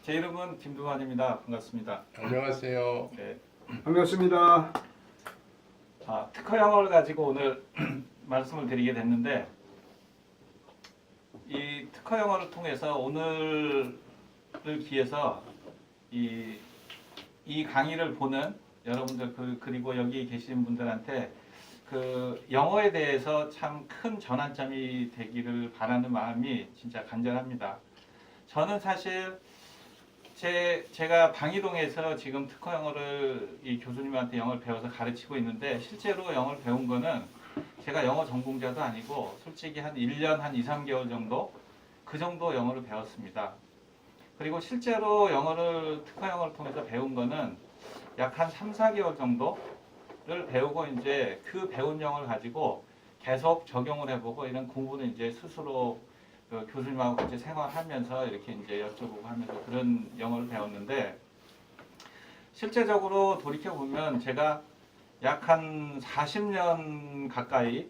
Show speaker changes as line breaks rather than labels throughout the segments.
제 이름은 김두환입니다. 반갑습니다.
안녕하세요.
네.
반갑습니다.
특허 영어를 가지고 오늘 말씀을 드리게 됐는데, 이 특허 영어를 통해서 오늘을 기해서 이 강의를 보는 여러분들 그리고 여기 계신 분들한테 그 영어에 대해서 참 큰 전환점이 되기를 바라는 마음이 진짜 간절합니다. 저는 사실 제가 방이동에서 지금 특허 영어를 이 교수님한테 영어를 배워서 가르치고 있는데, 실제로 영어를 배운 거는 제가 영어 전공자도 아니고 솔직히 한 1년 한 2, 3개월 정도 그 정도 영어를 배웠습니다. 그리고 실제로 특허 영어를 통해서 배운 거는 약 한 3, 4개월 정도를 배우고, 이제 그 배운 영어를 가지고 계속 적용을 해보고 이런 공부는 이제 스스로 그 교수님하고 같이 생활하면서 이렇게 이제 여쭤보고 하면서 그런 영어를 배웠는데, 실제적으로 돌이켜보면 제가 약 한 40년 가까이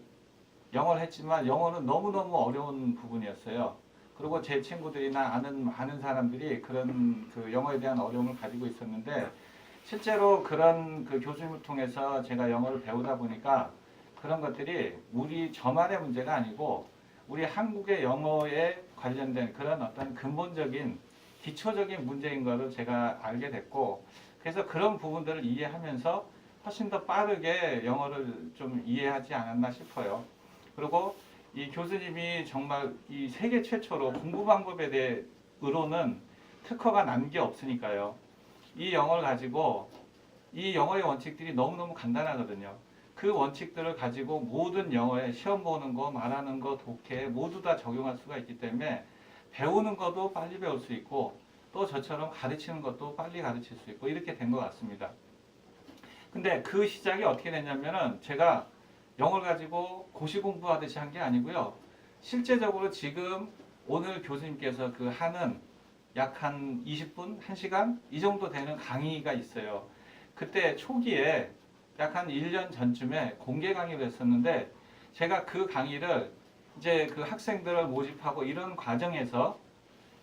영어를 했지만 영어는 너무너무 어려운 부분이었어요. 그리고 제 친구들이나 아는 많은 사람들이 그런 그 영어에 대한 어려움을 가지고 있었는데, 실제로 그런 그 교수님을 통해서 제가 영어를 배우다 보니까 그런 것들이 저만의 문제가 아니고 우리 한국의 영어에 관련된 그런 어떤 근본적인 기초적인 문제인 것을 제가 알게 됐고, 그래서 그런 부분들을 이해하면서 훨씬 더 빠르게 영어를 좀 이해하지 않았나 싶어요. 그리고 이 교수님이 정말 이 세계 최초로 공부 방법에 대해서는 특허가 난 게 없으니까요. 이 영어를 가지고 이 영어의 원칙들이 너무너무 간단하거든요. 그 원칙들을 가지고 모든 영어에 시험 보는 거, 말하는 거, 독해 모두 다 적용할 수가 있기 때문에 배우는 것도 빨리 배울 수 있고, 또 저처럼 가르치는 것도 빨리 가르칠 수 있고, 이렇게 된 것 같습니다. 근데 그 시작이 어떻게 됐냐면은, 제가 영어를 가지고 고시 공부하듯이 한 게 아니고요. 실제적으로 지금 오늘 교수님께서 그 하는 약 한 20분, 1시간 이 정도 되는 강의가 있어요. 그때 초기에 약 한 1년 전쯤에 공개 강의를 했었는데, 제가 그 강의를 이제 그 학생들을 모집하고 이런 과정에서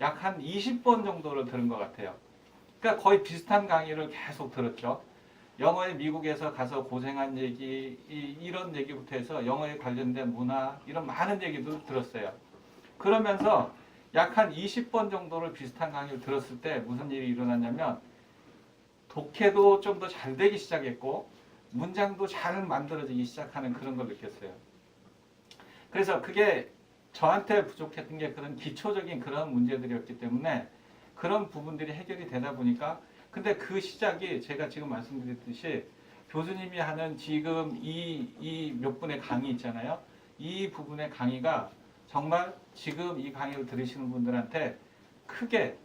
약 한 20번 정도를 들은 것 같아요. 그러니까 거의 비슷한 강의를 계속 들었죠. 영어에 미국에서 가서 고생한 얘기, 이런 얘기부터 해서 영어에 관련된 문화, 이런 많은 얘기도 들었어요. 그러면서 약 한 20번 정도를 비슷한 강의를 들었을 때 무슨 일이 일어났냐면, 독해도 좀 더 잘 되기 시작했고 문장도 잘 만들어지기 시작하는 그런 걸 느꼈어요. 그래서 그게 저한테 부족했던 게 그런 기초적인 그런 문제들이었기 때문에 그런 부분들이 해결이 되다 보니까, 근데 그 시작이 제가 지금 말씀드렸듯이 교수님이 하는 지금 이 몇 분의 강의 있잖아요. 이 부분의 강의가 정말 지금 이 강의를 들으시는 분들한테 크게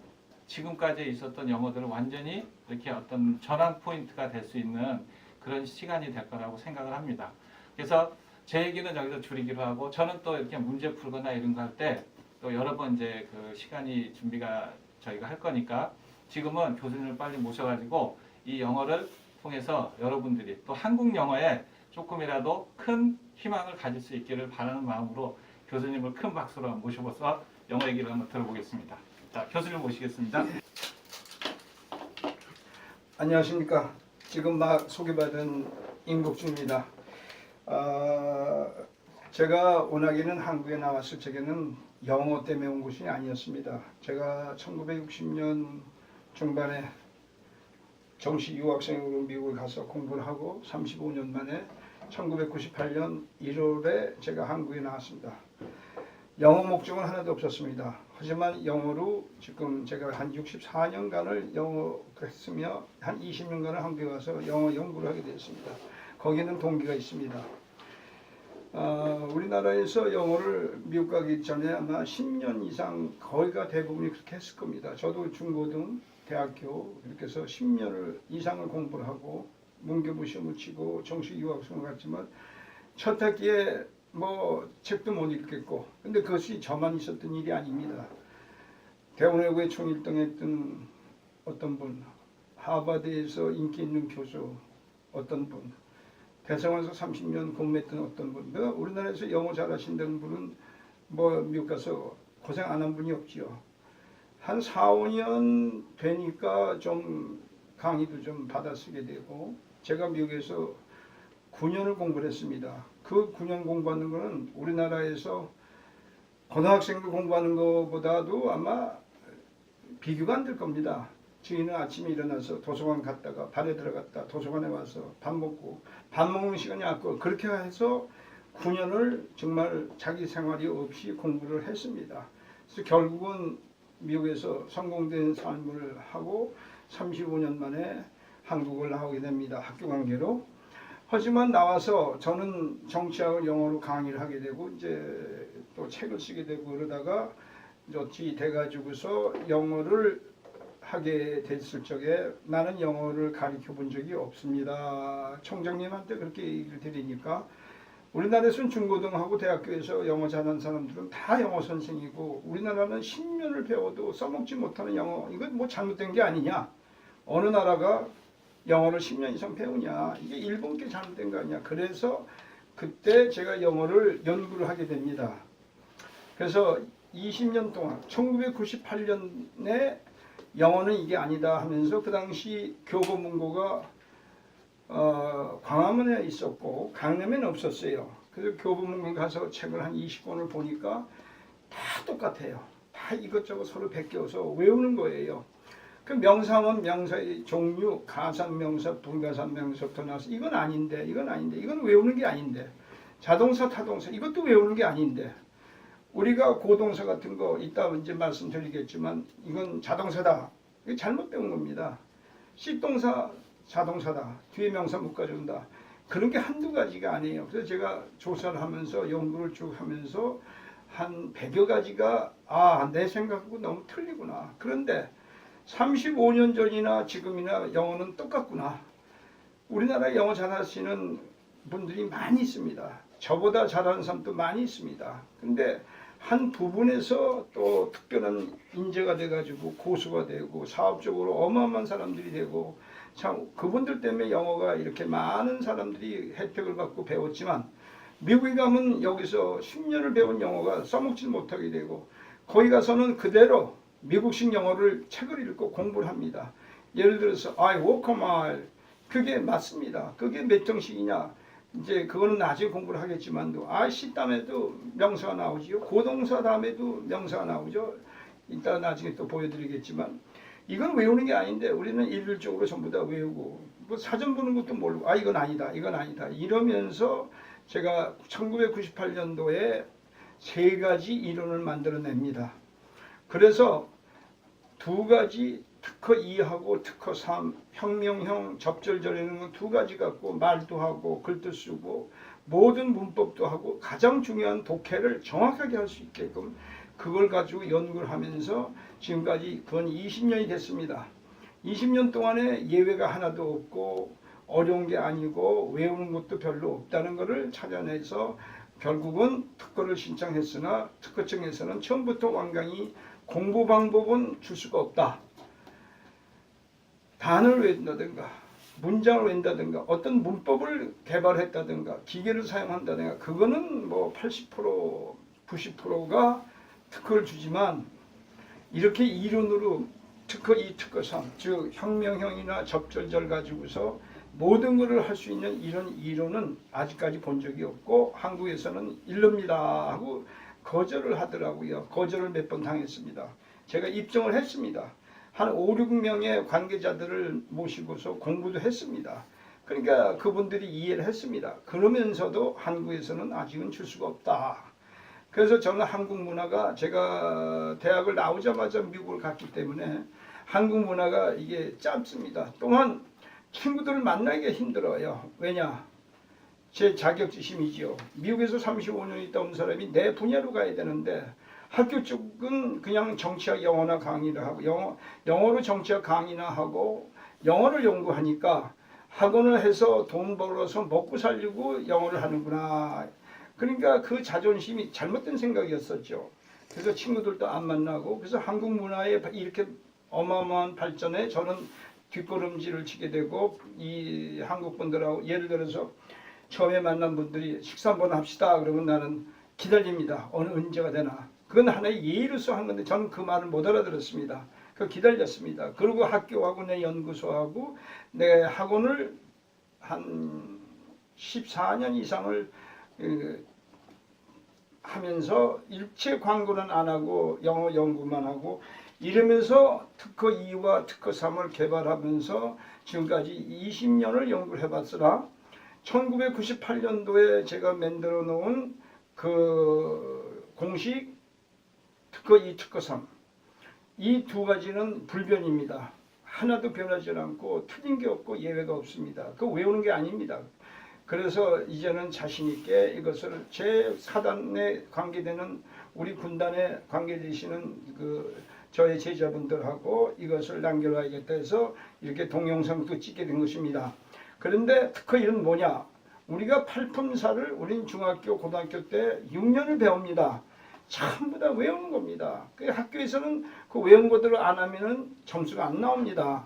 지금까지 있었던 영어들을 완전히 이렇게 어떤 전환 포인트가 될 수 있는 그런 시간이 될 거라고 생각을 합니다. 그래서 제 얘기는 여기서 줄이기로 하고, 저는 또 이렇게 문제 풀거나 이런 거 할 때 또 여러 번 이제 그 시간이 준비가 저희가 할 거니까, 지금은 교수님을 빨리 모셔가지고 이 영어를 통해서 여러분들이 또 한국 영어에 조금이라도 큰 희망을 가질 수 있기를 바라는 마음으로 교수님을 큰 박수로 모셔서 영어 얘기를 한번 들어보겠습니다. 자, 교수님 모시겠습니다.
안녕하십니까. 지금 막 소개받은 임국주입니다. 제가 워낙에는 한국에 나왔을 적에는 영어 때문에 온 것이 아니었습니다. 제가 1960년 중반에 정시 유학생으로 미국에 가서 공부를 하고 35년 만에 1998년 1월에 제가 한국에 나왔습니다. 영어 목적은 하나도 없었습니다. 하지만 영어로 지금 제가 한 64년간을 영어 했으며 한 20년간을 한국에 와서 영어 연구를 하게 되었습니다. 거기는 동기가 있습니다. 우리나라에서 영어를 미국 가기 전에 아마 10년 이상 거의가 대부분이 그렇게 했을 겁니다. 저도 중고등, 대학교 이렇게 해서 10년을 이상을 공부를 하고 문교부 시험을 치고 정시 유학생을 갔지만 첫 학기에 뭐 책도 못 읽겠고, 근데 그것이 저만 있었던 일이 아닙니다. 대원외고에 총일등했던 어떤 분, 하버드에서 인기 있는 교수 어떤 분, 대성원에서 30년 공부했던 어떤 분, 우리나라에서 영어 잘하신다는 분은 뭐 미국 가서 고생 안 한 분이 없지요. 한 4, 5년 되니까 좀 강의도 좀 받아쓰게 되고 제가 미국에서 9년을 공부를 했습니다. 그 9년 공부하는 거는 우리나라에서 고등학생들 공부하는 것보다도 아마 비교가 안 될 겁니다. 저희는 아침에 일어나서 도서관 갔다가 반에 들어갔다 도서관에 와서 밥 먹고 밥 먹는 시간이 없고 그렇게 해서 9년을 정말 자기 생활이 없이 공부를 했습니다. 그래서 결국은 미국에서 성공된 삶을 하고 35년 만에 한국을 나오게 됩니다. 학교 관계로. 하지만 나와서 저는 정치학을 영어로 강의를 하게 되고 이제 또 책을 쓰게 되고 그러다가 어찌 돼가지고서 영어를 하게 됐을 적에 나는 영어를 가르쳐 본 적이 없습니다. 총장님한테 그렇게 얘기를 드리니까 우리나라에서는 중고등하고 대학교에서 영어 잘하는 사람들은 다 영어 선생이고 우리나라는 10년을 배워도 써먹지 못하는 영어 이건 뭐 잘못된 게 아니냐. 어느 나라가 영어를 10년 이상 배우냐. 이게 일본 게 잘못된 거 아니냐. 그래서 그때 제가 영어를 연구를 하게 됩니다. 그래서 20년 동안 1998년에 영어는 이게 아니다 하면서 그 당시 교보문고가 광화문에 있었고 강남에는 없었어요. 그래서 교보문고를 가서 책을 한 20권을 보니까 다 똑같아요. 다 이것저것 서로 베껴서 외우는 거예요. 그 명사면 명사의 종류, 가산명사, 분가산명사부터 나와서 이건 아닌데, 이건 외우는 게 아닌데, 자동사, 타동사 이것도 외우는 게 아닌데, 우리가 고동사 같은 거 이따 이제 말씀드리겠지만 이건 자동사다. 이게 잘못 배운 겁니다. 식동사 자동사다. 뒤에 명사 묶어준다. 그런 게 한두 가지가 아니에요. 그래서 제가 조사를 하면서 연구를 쭉 하면서 한 100여 가지가 내 생각하고 너무 틀리구나. 그런데 35년 전이나 지금이나 영어는 똑같구나. 우리나라에 영어 잘하시는 분들이 많이 있습니다. 저보다 잘하는 사람도 많이 있습니다. 근데 한 부분에서 또 특별한 인재가 돼가지고 고수가 되고 사업적으로 어마어마한 사람들이 되고 참 그분들 때문에 영어가 이렇게 많은 사람들이 혜택을 받고 배웠지만 미국에 가면 여기서 10년을 배운 영어가 써먹지 못하게 되고 거기 가서는 그대로 미국식 영어를 책을 읽고 공부를 합니다. 예를 들어서 I walk a mile 그게 맞습니다. 그게 몇 정식이냐 이제 그거는 나중에 공부를 하겠지만도 시 다음에도 명사가 나오지요. 고동사 다음에도 명사가 나오죠. 이따 나중에 또 보여드리겠지만 이건 외우는 게 아닌데 우리는 일률적으로 전부 다 외우고 뭐 사전 보는 것도 모르고 이건 아니다 이러면서 제가 1998년도에 3가지 이론을 만들어냅니다. 그래서 2가지 특허 2하고 특허 3 혁명형 접절절에는 2가지 갖고 말도 하고 글도 쓰고 모든 문법도 하고 가장 중요한 독해를 정확하게 할 수 있게끔 그걸 가지고 연구를 하면서 지금까지 그건 20년이 됐습니다. 20년 동안에 예외가 하나도 없고 어려운 게 아니고 외우는 것도 별로 없다는 것을 찾아내서 결국은 특허를 신청했으나 특허청에서는 처음부터 완강히 공부 방법은 줄 수가 없다. 단어를 외운다든가 문장을 외운다든가 어떤 문법을 개발했다든가 기계를 사용한다든가 그거는 뭐 80% 90%가 특허를 주지만 이렇게 이론으로 특허 2, 특허 3, 즉 혁명형이나 접절절 가지고서 모든 것을 할 수 있는 이런 이론은 아직까지 본 적이 없고 한국에서는 일릅니다 하고 거절을 하더라고요. 거절을 몇 번 당했습니다. 제가 입증을 했습니다. 한 5, 6명의 관계자들을 모시고서 공부도 했습니다. 그러니까 그분들이 이해를 했습니다. 그러면서도 한국에서는 아직은 줄 수가 없다. 그래서 저는 한국 문화가 제가 대학을 나오자마자 미국을 갔기 때문에 한국 문화가 이게 짧습니다. 또한 친구들을 만나기가 힘들어요. 왜냐? 제 자격지심이지요. 미국에서 35년 있다 온 사람이 내 분야로 가야 되는데 학교 쪽은 그냥 정치학 영어나 강의를 하고 영어로 정치학 강의나 하고 영어를 연구하니까 학원을 해서 돈 벌어서 먹고 살려고 영어를 하는구나. 그러니까 그 자존심이 잘못된 생각이었었죠. 그래서 친구들도 안 만나고 그래서 한국 문화에 이렇게 어마어마한 발전에 저는 뒷걸음질을 치게 되고 이 한국 분들하고 예를 들어서 처음에 만난 분들이 식사 한번 합시다 그러면 나는 기다립니다. 언제가 되나. 그건 하나의 예의로서 한 건데 저는 그 말을 못 알아들었습니다. 그 기다렸습니다. 그리고 학교하고 내 연구소하고 내 학원을 한 14년 이상을 하면서 일체 광고는 안 하고 영어 연구만 하고 이러면서 특허 2와 특허 3을 개발하면서 지금까지 20년을 연구를 해봤으나 1998년도에 제가 만들어 놓은 그 공식 특허 2, 특허 3 이 두 가지는 불변입니다. 하나도 변하지 않고 틀린 게 없고 예외가 없습니다. 그 외우는 게 아닙니다. 그래서 이제는 자신 있게 이것을 제 사단에 관계되는 우리 군단에 관계되시는 그 저의 제자분들하고 이것을 남겨놔야겠다 해서 이렇게 동영상도 찍게 된 것입니다. 그런데 특허 1은 뭐냐? 우리가 팔품사를 우린 중학교, 고등학교 때 6년을 배웁니다. 전부 다 외우는 겁니다. 그 학교에서는 그 외운 것들을 안 하면은 점수가 안 나옵니다.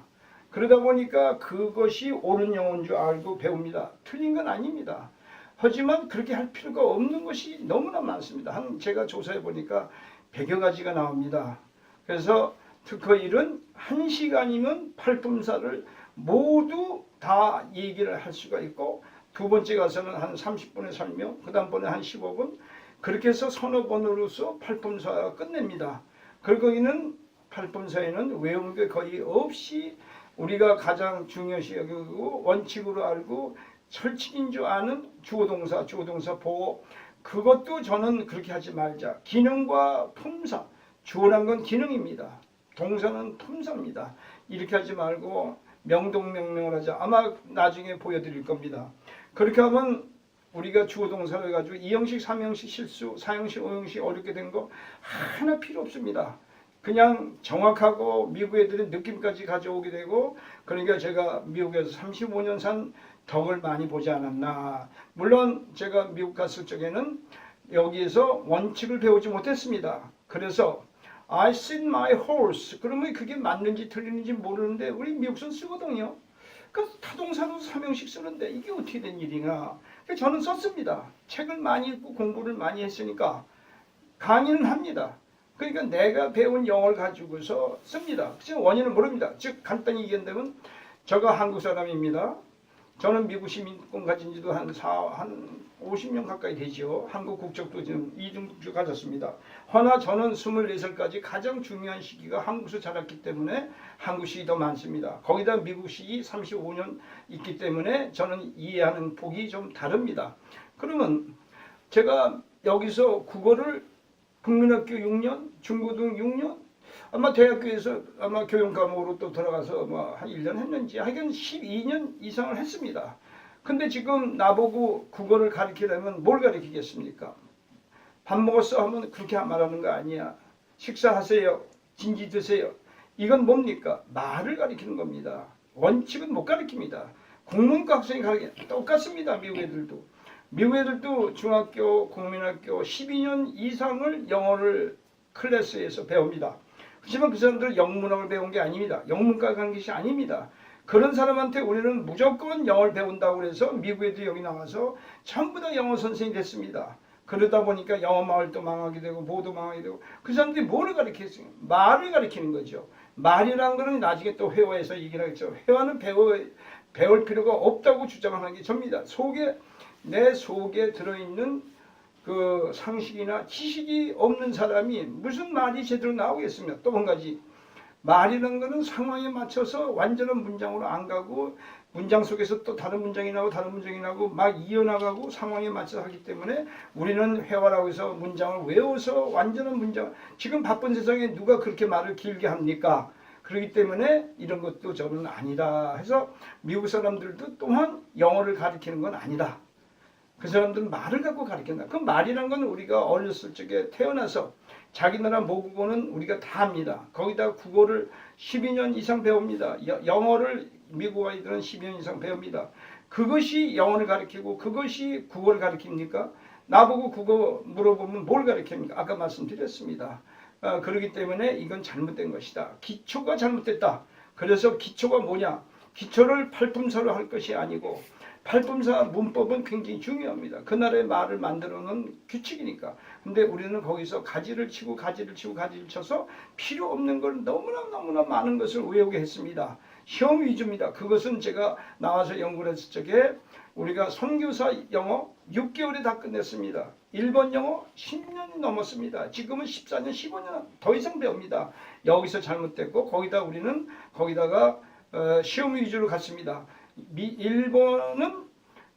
그러다 보니까 그것이 옳은 영어인 줄 알고 배웁니다. 틀린 건 아닙니다. 하지만 그렇게 할 필요가 없는 것이 너무나 많습니다. 제가 조사해 보니까 100여 가지가 나옵니다. 그래서 특허 1은 1시간이면 팔품사를 모두 다 얘기를 할 수가 있고 두 번째 가서는 한 30분의 설명, 그 다음번에 한 15분 그렇게 해서 서너 번으로서 팔품사가 끝냅니다. 그리고 거기는 팔품사에는 외우는 게 거의 없이 우리가 가장 중요시 여기고 원칙으로 알고 철칙인 줄 아는 주어동사, 주어동사 보호 그것도 저는 그렇게 하지 말자. 기능과 품사, 주어란 건 기능입니다. 동사는 품사입니다. 이렇게 하지 말고 명동명령을 하자. 아마 나중에 보여드릴 겁니다. 그렇게 하면 우리가 주어동사를 해가지고 2형식, 3형식 실수, 4형식, 5형식 어렵게 된 거 하나 필요 없습니다. 그냥 정확하고 미국 애들은 느낌까지 가져오게 되고 그러니까 제가 미국에서 35년 산 덕을 많이 보지 않았나. 물론 제가 미국 갔을 적에는 여기에서 원칙을 배우지 못했습니다. 그래서 I sit my horse 그러면 그게 맞는지 틀리는지 모르는데 우리 미국선 쓰거든요. 그 타동사로 3형식 쓰는데 이게 어떻게 된 일이냐. 저는 썼습니다. 책을 많이 읽고 공부를 많이 했으니까 강의는 합니다. 그러니까 내가 배운 영어를 가지고서 씁니다. 지금 원인을 모릅니다. 즉 간단히 얘기한다면 저가 한국 사람입니다. 저는 미국 시민권 가진 지도 한 50년 가까이 되죠. 한국 국적도 지금 2등국적 가졌습니다. 허나 저는 24살까지 가장 중요한 시기가 한국에서 자랐기 때문에 한국식이 더 많습니다. 거기다 미국식이 35년 있기 때문에 저는 이해하는 폭이 좀 다릅니다. 그러면 제가 여기서 국어를 국민학교 6년, 중고등 6년, 아마 대학교에서 아마 교양 과목으로 또 들어가서 뭐 한 1년 했는지 하여간 12년 이상을 했습니다. 근데 지금 나보고 국어를 가르치려면 뭘 가르치겠습니까? 밥 먹었어 하면 그렇게 말하는 거 아니야. 식사하세요. 진지 드세요. 이건 뭡니까? 말을 가르치는 겁니다. 원칙은 못 가르칩니다. 국문과 학생이 가르치는 똑같습니다. 미국 애들도. 미국 애들도 중학교, 국민학교 12년 이상을 영어를 클래스에서 배웁니다. 하지만 그 사람들은 영문학을 배운 게 아닙니다. 영문과 간 것이 아닙니다. 그런 사람한테 우리는 무조건 영어를 배운다고 해서 미국 애들이 여기 나와서 전부 다 영어 선생님이 됐습니다. 그러다 보니까 영어 마을도 망하게 되고 뭐도 망하게 되고 그 사람들이 뭐를 가르치겠어요? 말을 가르치는 거죠. 말이라는 거는 나중에 또 회화에서 얘기를 하겠죠. 회화는 배울 필요가 없다고 주장하는 게 접니다. 내 속에 들어있는 그 상식이나 지식이 없는 사람이 무슨 말이 제대로 나오겠습니까? 또 한 가지 말이라는 것은 상황에 맞춰서 완전한 문장으로 안 가고 문장 속에서 또 다른 문장이 나오고 다른 문장이 나오고 막 이어나가고 상황에 맞춰서 하기 때문에 우리는 회화라고 해서 문장을 외워서 완전한 문장 지금 바쁜 세상에 누가 그렇게 말을 길게 합니까? 그렇기 때문에 이런 것도 저는 아니다 해서 미국 사람들도 또한 영어를 가르치는 건 아니다. 그 사람들은 말을 갖고 가르친다. 그 말이란 건 우리가 어렸을 적에 태어나서 자기 나라 모국어는 우리가 다 합니다. 거기다 국어를 12년 이상 배웁니다. 영어를 미국 아이들은 12년 이상 배웁니다. 그것이 영어를 가르치고 그것이 국어를 가르칩니까? 나보고 국어 물어보면 뭘 가르칩니까? 아까 말씀드렸습니다. 그렇기 때문에 이건 잘못된 것이다. 기초가 잘못됐다. 그래서 기초가 뭐냐? 기초를 팔품사로 할 것이 아니고 팔품사 문법은 굉장히 중요합니다. 그 나라의 말을 만들어 놓은 규칙이니까. 근데 우리는 거기서 가지를 치고 가지를 치고 가지를 쳐서 필요 없는 걸 너무나 많은 것을 외우게 했습니다. 시험 위주입니다. 그것은 제가 나와서 연구를 했을 적에 우리가 선교사 영어 6개월에 다 끝냈습니다. 일본 영어 10년이 넘었습니다. 지금은 14년, 15년 더 이상 배웁니다. 여기서 잘못됐고 거기다 우리는 거기다가 시험 위주로 갔습니다. 일본은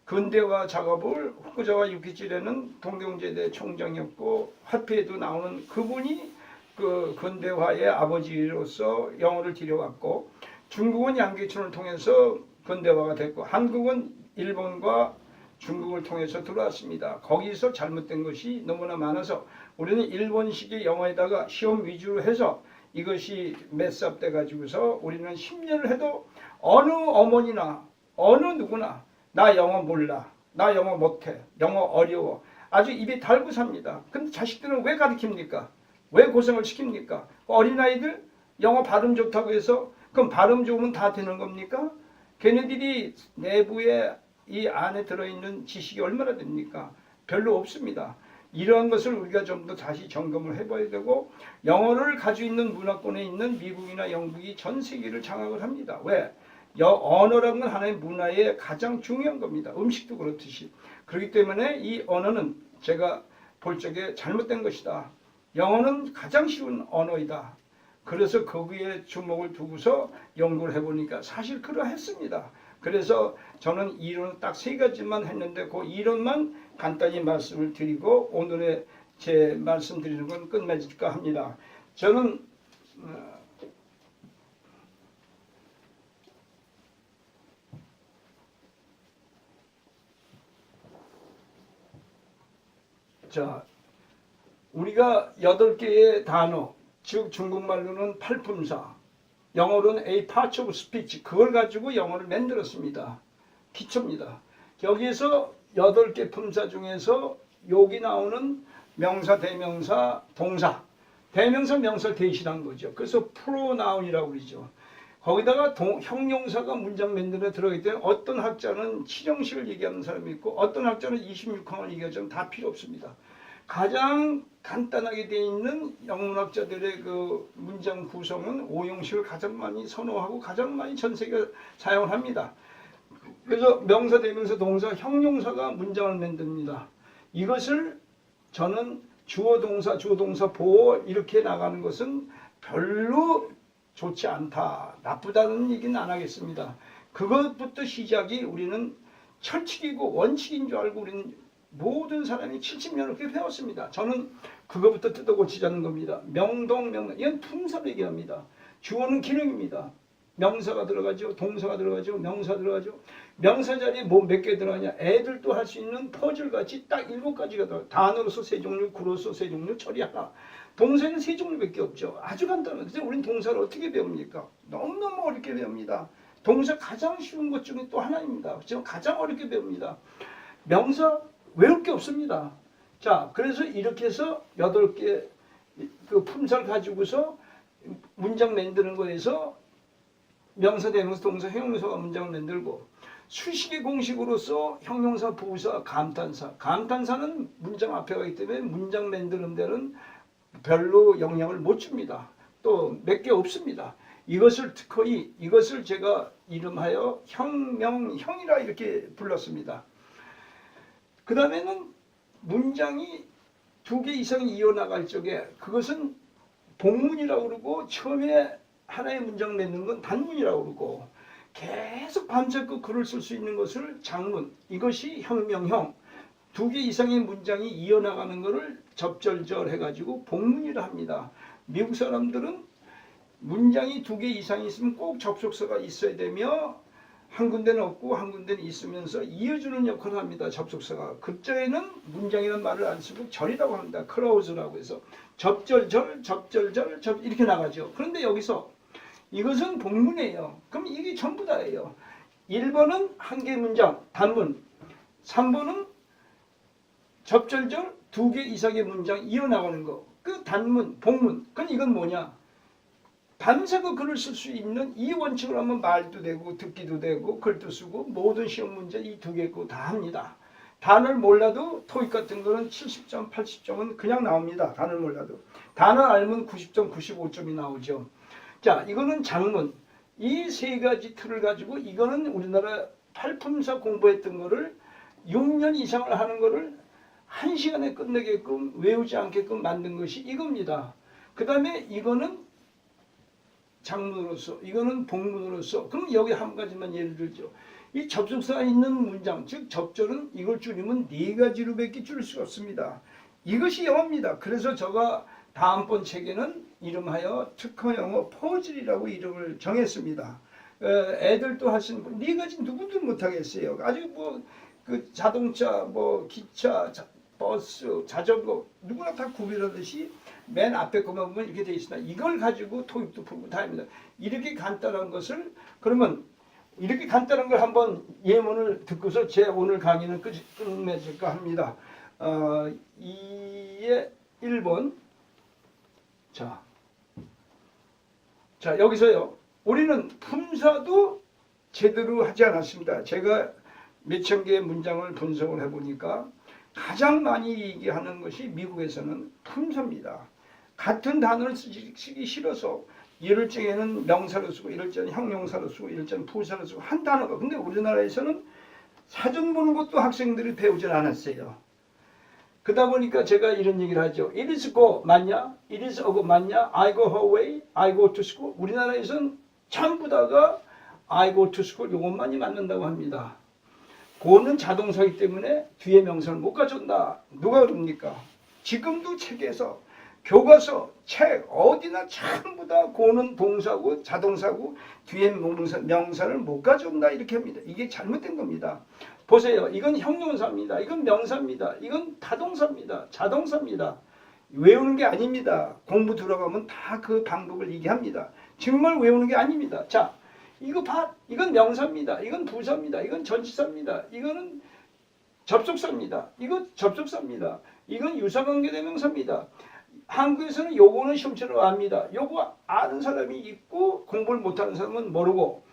근대화 작업을 후쿠자와 유키치레는 동경제대 총장이었고 화폐에도 나오는 그분이 그 근대화의 아버지로서 영어를 들여왔고 중국은 양귀춘을 통해서 근대화가 됐고 한국은 일본과 중국을 통해서 들어왔습니다. 거기서 잘못된 것이 너무나 많아서 우리는 일본식의 영어에다가 시험 위주로 해서 이것이 매스업 돼 가지고서 우리는 10년을 해도 어느 어머니나 어느 누구나 나 영어 몰라, 나 영어 못해, 영어 어려워 아주 입에 달고 삽니다. 근데 자식들은 왜 가르칩니까? 왜 고생을 시킵니까? 어린아이들 영어 발음 좋다고 해서 그럼 발음 좋으면 다 되는 겁니까? 걔네들이 내부에 이 안에 들어있는 지식이 얼마나 됩니까? 별로 없습니다. 이러한 것을 우리가 좀 더 다시 점검을 해봐야 되고 영어를 가지고 있는 문화권에 있는 미국이나 영국이 전 세계를 장악을 합니다. 왜? 언어라는 건 하나의 문화의 가장 중요한 겁니다. 음식도 그렇듯이. 그렇기 때문에 이 언어는 제가 볼 적에 잘못된 것이다. 영어는 가장 쉬운 언어이다. 그래서 거기에 주목을 두고서 연구를 해보니까 사실 그러했습니다. 그래서 저는 이론 딱 3가지만 했는데 그 이론만 간단히 말씀을 드리고 오늘의 제 말씀드리는 건 끝맺을까 합니다. 저는 자 우리가 8개의 단어 즉 중국말로는 팔품사 영어로는 a part of speech 그걸 가지고 영어를 만들었습니다. 기초입니다. 여기에서 8개 품사 중에서 여기 나오는 명사, 대명사, 동사 대명사, 명사를 대신한 거죠. 그래서 프로나운이라고 그러죠. 거기다가 형용사가 문장 만드는 데 들어가기 때문에 어떤 학자는 7형식을 얘기하는 사람이 있고 어떤 학자는 26항을 얘기하지만 다 필요 없습니다. 가장 간단하게 되어 있는 영문학자들의 그 문장 구성은 5형식을 가장 많이 선호하고 가장 많이 전 세계가 사용을 합니다. 그래서 명사, 대명사, 동사, 형용사가 문장을 만듭니다. 이것을 저는 주어, 동사, 주어, 동사, 보어 이렇게 나가는 것은 별로 좋지 않다. 나쁘다는 얘기는 안 하겠습니다. 그것부터 시작이 우리는 철칙이고 원칙인 줄 알고 우리는 모든 사람이 70년을 그렇게 배웠습니다. 저는 그것부터 뜯어 고치자는 겁니다. 명동, 명동. 이건 품사를 얘기합니다. 주어는 기능입니다. 명사가 들어가죠. 동사가 들어가죠. 명사 들어가죠. 명사 자리에 뭐 몇 개 들어가냐. 애들도 할 수 있는 퍼즐같이 딱 7가지가 들어가요. 단어로서 3종류, 구로서 3종류, 처리 하나. 동사는 3종류밖에 없죠. 아주 간단해요. 근데 우리는 동사를 어떻게 배웁니까? 너무너무 어렵게 배웁니다. 동사 가장 쉬운 것 중에 또 하나입니다. 지금 가장 어렵게 배웁니다. 명사 외울 게 없습니다. 자, 그래서 이렇게 해서 8개 그 품사를 가지고서 문장 만드는 거에서 명사, 대명사, 동사, 형용사가 문장을 만들고 수식의 공식으로서 형용사, 부사, 감탄사. 감탄사는 문장 앞에 가기 때문에 문장 만드는 데는 별로 영향을 못 줍니다. 또 몇 개 없습니다. 이것을 제가 이름하여 형이라 이렇게 불렀습니다. 그 다음에는 문장이 2개 이상 이어나갈 적에 그것은 복문이라고 그러고 처음에 하나의 문장 맺는 건 단문이라고 그러고 계속 밤새고 글을 쓸 수 있는 것을 장문 이것이 형명형 2개 이상의 문장이 이어나가는 것을 접절절 해가지고 복문이라 합니다. 미국 사람들은 문장이 2개 이상 있으면 꼭 접속사가 있어야 되며 한 군데는 없고 한 군데는 있으면서 이어주는 역할을 합니다. 접속사가. 그때에는 문장이라는 말을 안 쓰고 절이라고 합니다. 클라우즈라고 해서 접절절, 접절절, 이렇게 나가죠. 그런데 여기서 이것은 복문이에요. 그럼 이게 전부 다예요. 1번은 한 개 문장, 단문. 3번은 접절절 2개 이상의 문장 이어나가는 거. 그 단문, 복문. 그럼 이건 뭐냐? 밤새고 글을 쓸 수 있는 이 원칙을 하면 말도 되고 듣기도 되고 글도 쓰고 모든 시험 문제 이 두 개 거 다 합니다. 단어를 몰라도 토익 같은 거는 70점, 80점은 그냥 나옵니다. 단어를 몰라도. 단어 알면 90점, 95점이 나오죠. 자, 이거는 장문. 이 세 가지 틀을 가지고 이거는 우리나라 팔품사 공부했던 거를 6년 이상을 하는 거를 1시간에 끝내게끔 외우지 않게끔 만든 것이 이겁니다. 그 다음에 이거는 장문으로서, 이거는 복문으로서. 그럼 여기 한 가지만 예를 들죠. 이 접속사가 있는 문장, 즉 접절은 이걸 줄이면 네 가지로밖에 줄일 수가 없습니다. 이것이 영어입니다. 그래서 제가 다음번 책에는 이름하여 특허 영어 퍼즐이라고 이름을 정했습니다. 애들도 하시는 분, 네 가지 누구도 못하겠어요. 아주 뭐 그 자동차, 뭐 기차, 버스, 자전거 누구나 다 구별하듯이 맨 앞에 것만 보면 이렇게 돼 있습니다. 이걸 가지고 토익도 풀고 다 합니다. 이렇게 간단한 것을 그러면 이렇게 간단한 걸 한번 예문을 듣고서 제 오늘 강의는 끝맺을까 합니다. 2의 1번. 자, 여기서요. 우리는 품사도 제대로 하지 않았습니다. 제가 몇천 개의 문장을 분석을 해보니까 가장 많이 얘기하는 것이 미국에서는 품사입니다. 같은 단어를 쓰기 싫어서 이럴 적에는 명사로 쓰고 이럴 적에는 형용사로 쓰고 이럴 적에는 부사로 쓰고 한 단어가. 근데 우리나라에서는 사전 보는 것도 학생들이 배우질 않았어요. 그러다 보니까 제가 이런 얘기를 하죠. It is go 맞냐? It is go 맞냐? I go her way, I go to school. 우리나라에서는 전부 다가 I go to school 이것만이 맞는다고 합니다. go는 자동사이기 때문에 뒤에 명사를 못 가져온다. 누가 그럽니까? 지금도 책에서 교과서, 책 어디나 전부 다 고는 동사고 자동사고 뒤에 명사를 못 가져온다 이렇게 합니다. 이게 잘못된 겁니다. 보세요. 이건 형용사입니다. 이건 명사입니다. 이건 타동사입니다. 자동사입니다. 외우는 게 아닙니다. 공부 들어가면 다 그 방법을 얘기합니다. 정말 외우는 게 아닙니다. 자, 이거 봐. 이건 명사입니다. 이건 부사입니다. 이건 전치사입니다. 이거는 접속사입니다. 이거 접속사입니다. 이건 유사관계대명사입니다. 한국에서는 요거는 시험처럼 압니다. 요거 아는 사람이 있고 공부를 못하는 사람은 모르고.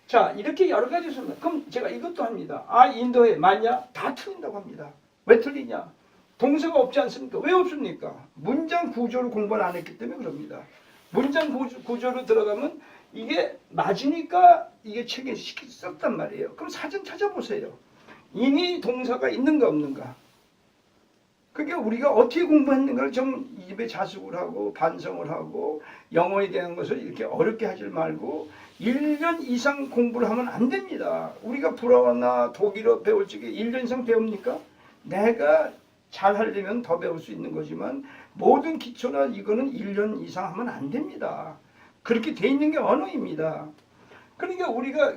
자, 이렇게 여러 가지 있습니다. 그럼 제가 이것도 합니다. 아, 인도에 맞냐? 다 틀린다고 합니다. 왜 틀리냐? 동사가 없지 않습니까? 왜 없습니까? 문장 구조를 공부를 안 했기 때문에 그럽니다. 문장 구조로 들어가면 이게 맞으니까 이게 책에 썼단 말이에요. 그럼 사전 찾아보세요. 이미 동사가 있는가 없는가? 그러니까 우리가 어떻게 공부했는가를 좀 입에 자숙을 하고 반성을 하고 영어에 대한 것을 이렇게 어렵게 하지 말고 1년 이상 공부를 하면 안 됩니다. 우리가 불어나 독일어 배울 적에 1년 이상 배웁니까? 내가 잘 하려면 더 배울 수 있는 거지만 모든 기초나 이거는 1년 이상 하면 안 됩니다. 그렇게 돼 있는 게 언어입니다. 그러니까 우리가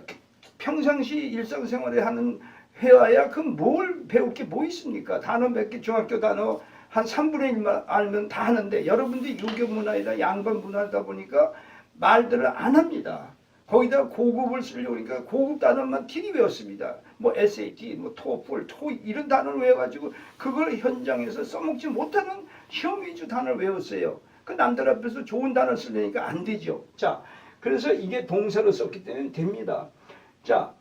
평상시 일상생활에 하는 회화야 그 뭘 배울 게 뭐 있습니까? 단어 몇 개 중학교 단어 한 3분의 1만 알면 다 하는데 여러분들이 유교 문화이나 양반 문화다 보니까 말들을 안 합니다. 거기다 고급을 쓰려고 그러니까 고급 단어만 길이 외웠습니다. 뭐 SAT, 뭐 TOEFL, TOEIC 이런 단어를 외워가지고 그걸 현장에서 써먹지 못하는 시험 위주 단어를 외웠어요. 그 남들 앞에서 좋은 단어 쓰려니까 안 되죠. 자, 그래서 이게 동사로 썼기 때문에 됩니다. 자,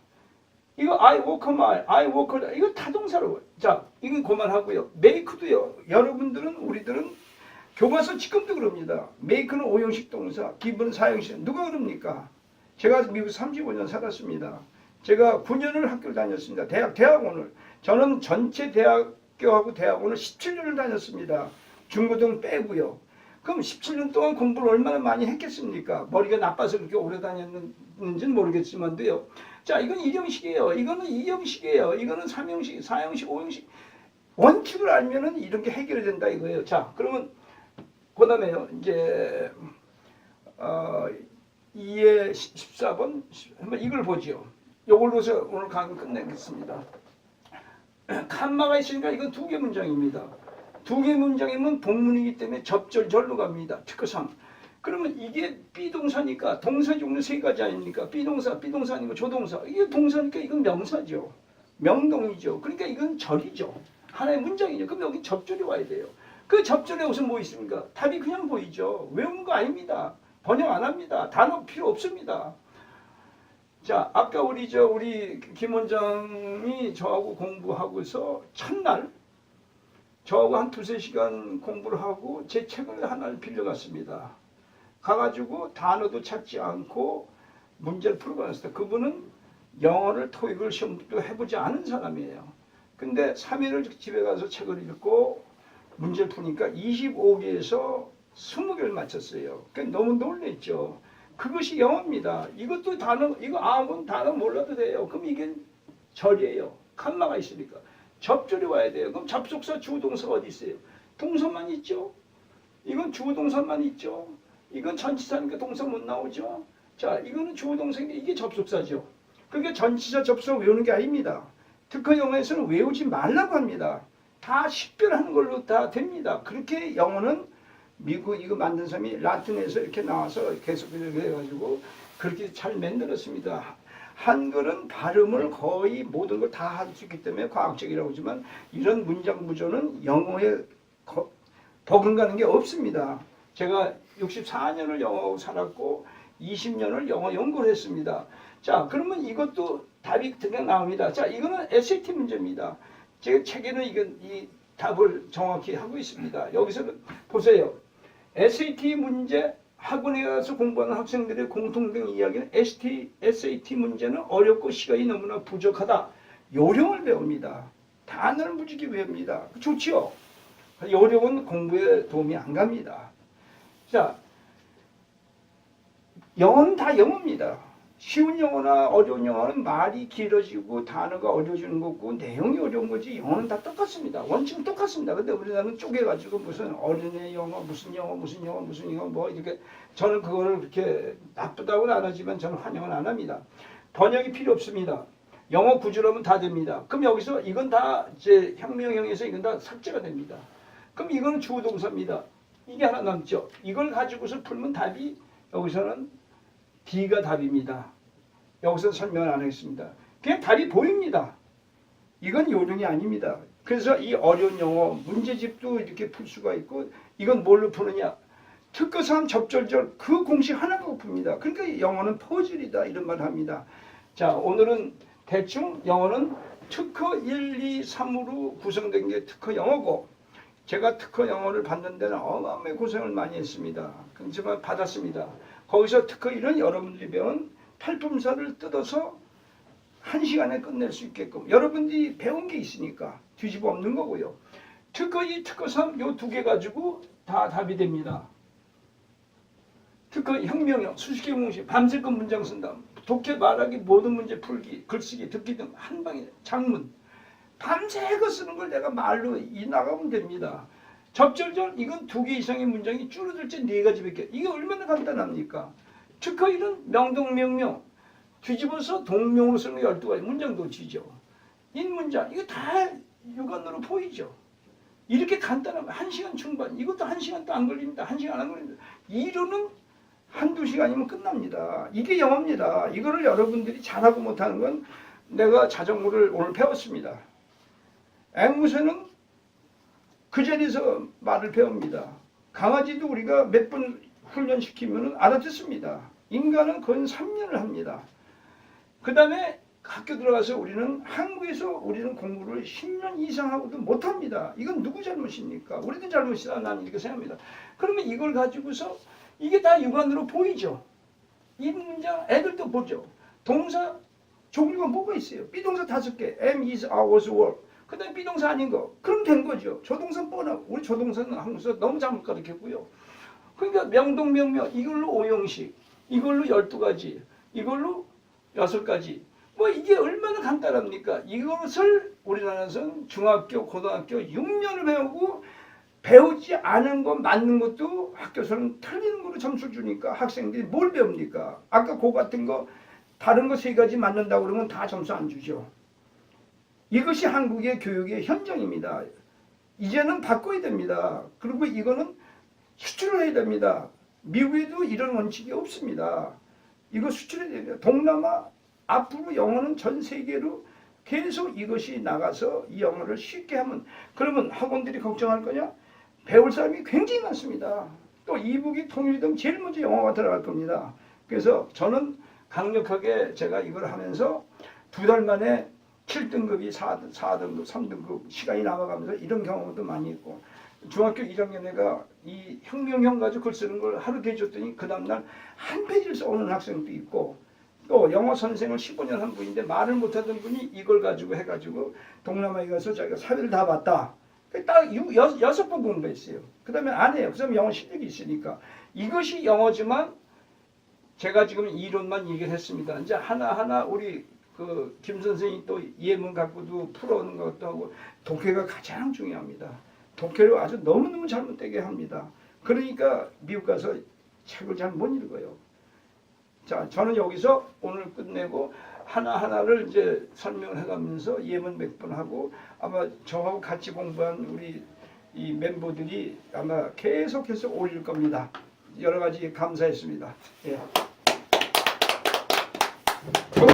이거 I walk a mile, I walk a 이거 타동사로. 자, 이건 그만하고요. make도요. 여러분들은 우리들은 교과서 지금도 그럽니다. make는 5형식 동사, give는 4형식. 누가 그럽니까? 제가 미국 35년 살았습니다. 제가 9년을 학교를 다녔습니다. 대학원을. 저는 전체 대학교하고 대학원을 17년을 다녔습니다. 중고등 빼고요. 그럼 17년 동안 공부를 얼마나 많이 했겠습니까? 머리가 나빠서 그렇게 오래 다녔는지는 모르겠지만도요. 자, 이건 1형식이에요. 이거는 2형식이에요. 이거는 3형식, 4형식, 5형식. 원칙을 알면은 이런 게 해결이 된다 이거예요. 자, 그러면 그 다음에요. 이제 2의 14번 한번 이걸 보죠. 이걸로서 오늘 강의 끝내겠습니다. 칸마가 있으니까 이건 2개 문장입니다. 2개 문장이면 본문이기 때문에 접절절로 갑니다. 특허상. 그러면 이게 비동사니까 동사 종류 3가지 아닙니까? 비동사 아니고 조동사. 이게 동사니까 이건 명사죠. 명동이죠. 그러니까 이건 절이죠. 하나의 문장이죠. 그럼 여기 접절이 와야 돼요. 그 접절에 무슨 뭐 있습니까? 답이 그냥 보이죠. 외우는 거 아닙니다. 번역 안 합니다. 단어 필요 없습니다. 자, 아까 우리 김 원장이 저하고 공부하고서 첫날 저하고 한 2~3시간 공부를 하고 제 책을 하나를 빌려갔습니다. 가가지고 단어도 찾지 않고 문제를 풀고 왔어요. 그분은 영어를 토익을 시험도 해보지 않은 사람이에요. 근데 3일을 집에 가서 책을 읽고 문제를 푸니까 25개에서 20개를 맞췄어요. 그러니까 너무 놀랬죠. 그것이 영어입니다. 이것도 단어, 이거 아무 단어 몰라도 돼요. 그럼 이게 절이에요. 칸마가 있으니까. 접절이 와야 돼요. 그럼 접속사 주동사가 어디 있어요? 동사만 있죠. 이건 주동사만 있죠. 이건 전치사니까 동사 못 나오죠. 자, 이거는 주동사인데 이게 접속사죠. 그게 전치사 접속 외우는 게 아닙니다. 특허 영어에서는 외우지 말라고 합니다. 다 식별하는 걸로 다 됩니다. 그렇게 영어는 미국 이거 만든 사람이 라틴에서 이렇게 나와서 계속 이렇게 해가지고 그렇게 잘 만들었습니다. 한글은 발음을 거의 모든 걸 다 할 수 있기 때문에 과학적이라고 하지만 이런 문장 구조는 영어에 버금가는 게 없습니다. 제가 64년을 영어하고 살았고 20년을 영어 연구를 했습니다. 자, 그러면 이것도 답이 그냥 나옵니다. 자, 이거는 SAT 문제입니다. 제 책에는 이 답을 정확히 하고 있습니다. 여기서 보세요. SAT 문제 학원에 가서 공부하는 학생들의 공통된 이야기는 SAT 문제는 어렵고 시간이 너무나 부족하다. 요령을 배웁니다. 단어를 무지개 외웁니다. 좋지요? 요령은 공부에 도움이 안 갑니다. 자, 영어는 다 영어입니다. 쉬운 영어나 어려운 영어는 말이 길어지고 단어가 어려워지는 거고 내용이 어려운 거지 영어는 다 똑같습니다. 원칙은 똑같습니다. 근데 우리나라는 쪼개가지고 무슨 어린애 영어, 무슨 영어 뭐 이렇게 저는 그거를 그렇게 나쁘다고는 안 하지만 저는 환영은 안 합니다. 번역이 필요 없습니다. 영어 구조라면 다 됩니다. 그럼 여기서 이건 다 이제 혁명형에서 이건 다 삭제가 됩니다. 그럼 이거는 주어동사입니다. 이게 하나 남죠. 이걸 가지고서 풀면 답이 여기서는 D가 답입니다. 여기서 설명을 안 하겠습니다. 그냥 답이 보입니다. 이건 요령이 아닙니다. 그래서 이 어려운 영어 문제집도 이렇게 풀 수가 있고 이건 뭘로 푸느냐. 특허사항 접절절 그 공식 하나가 풉니다. 그러니까 영어는 퍼즐이다 이런 말을 합니다. 자, 오늘은 대충 영어는 특허 1, 2, 3으로 구성된 게 특허 영어고 제가 특허 영어를 받는 데는 어마어마하게 고생을 많이 했습니다. 그렇지만 받았습니다. 거기서 특허 1은 여러분들이 배운 팔품사를 뜯어서 1시간에 끝낼 수 있게끔 여러분들이 배운 게 있으니까 뒤집어 엎는 거고요. 특허 2, 특허 3 요 2개 가지고 다 답이 됩니다. 특허 혁명형, 수식의 공식, 밤새껏 문장 쓴다. 독해 말하기, 모든 문제 풀기, 글쓰기, 듣기 등 한 방에 장문. 밤새껏 쓰는 걸 내가 말로 나가면 됩니다. 접절절 이건 2개 이상의 문장이 줄어들지 4가지밖에. 이게 얼마나 간단합니까? 특허 1은 명동명명. 뒤집어서 동명으로 쓰는 게 12가지. 문장도 지죠. 인문장 이거 다 육안으로 보이죠. 이렇게 간단하면 1시간 충분. 이것도 1시간도 안 걸립니다. 1시간 안 걸립니다. 이론은 1~2시간이면 끝납니다. 이게 영어입니다. 이거를 여러분들이 잘하고 못하는 건 내가 자전거를 오늘 배웠습니다. 앵무새는 그 자리에서 말을 배웁니다. 강아지도 우리가 몇 번 훈련시키면 알아듣습니다. 인간은 거의 3년을 합니다. 그 다음에 학교 들어가서 우리는 한국에서 우리는 공부를 10년 이상 하고도 못합니다. 이건 누구 잘못입니까? 우리도 잘못이다. 나는 이렇게 생각합니다. 그러면 이걸 가지고서 이게 다 육안으로 보이죠. 이 문장 애들도 보죠. 동사 종류가 뭐가 있어요? 비동사 5개. am, is, are, was, were. 그 다음에 비동사 아닌 거. 그럼 된 거죠. 조동사 뻔하고. 우리 조동사는 한국에서 너무 잘못 가르쳤고요. 그러니까 명동명명 이걸로 5형식. 이걸로 12가지. 이걸로 6가지. 뭐 이게 얼마나 간단합니까? 이것을 우리나라에서는 중학교, 고등학교 6년을 배우고 배우지 않은 거 맞는 것도 학교에서는 틀리는 거로 점수를 주니까 학생들이 뭘 배웁니까? 아까 그거 같은 거 다른 거 3가지 맞는다고 그러면 다 점수 안 주죠. 이것이 한국의 교육의 현장입니다. 이제는 바꿔야 됩니다. 그리고 이거는 수출을 해야 됩니다. 미국에도 이런 원칙이 없습니다. 이거 수출해야 됩니다. 동남아 앞으로 영어는 전 세계로 계속 이것이 나가서 이 영어를 쉽게 하면 그러면 학원들이 걱정할 거냐? 배울 사람이 굉장히 많습니다. 또 이북이 통일되면 제일 먼저 영어가 들어갈 겁니다. 그래서 저는 강력하게 제가 이걸 하면서 2달 만에 7등급이 4등급, 3등급 시간이 남아가면서 이런 경험도 많이 있고 중학교 1학년 애가 이 혁명형 가지고 글 쓰는 걸 하루 대줬더니 그 다음날 한 페이지를 써오는 학생도 있고 또 영어 선생을 15년 한 분인데 말을 못하던 분이 이걸 가지고 해가지고 동남아에 가서 자기가 사회를 다 봤다. 딱 6번 공부했어요. 그 다음에 안 해요. 그 다음에 영어 실력이 있으니까. 이것이 영어지만 제가 지금 이론만 얘기를 했습니다. 이제 하나하나 우리 그 김 선생이 또 예문 갖고도 풀어오는 것도 하고 독해가 가장 중요합니다. 독해를 아주 너무너무 잘못되게 합니다. 그러니까 미국 가서 책을 잘 못 읽어요. 자, 저는 여기서 오늘 끝내고 하나하나를 이제 설명을 해가면서 예문 몇 번 하고 아마 저하고 같이 공부한 우리 이 멤버들이 아마 계속해서 올릴 겁니다. 여러 가지 감사했습니다. 예.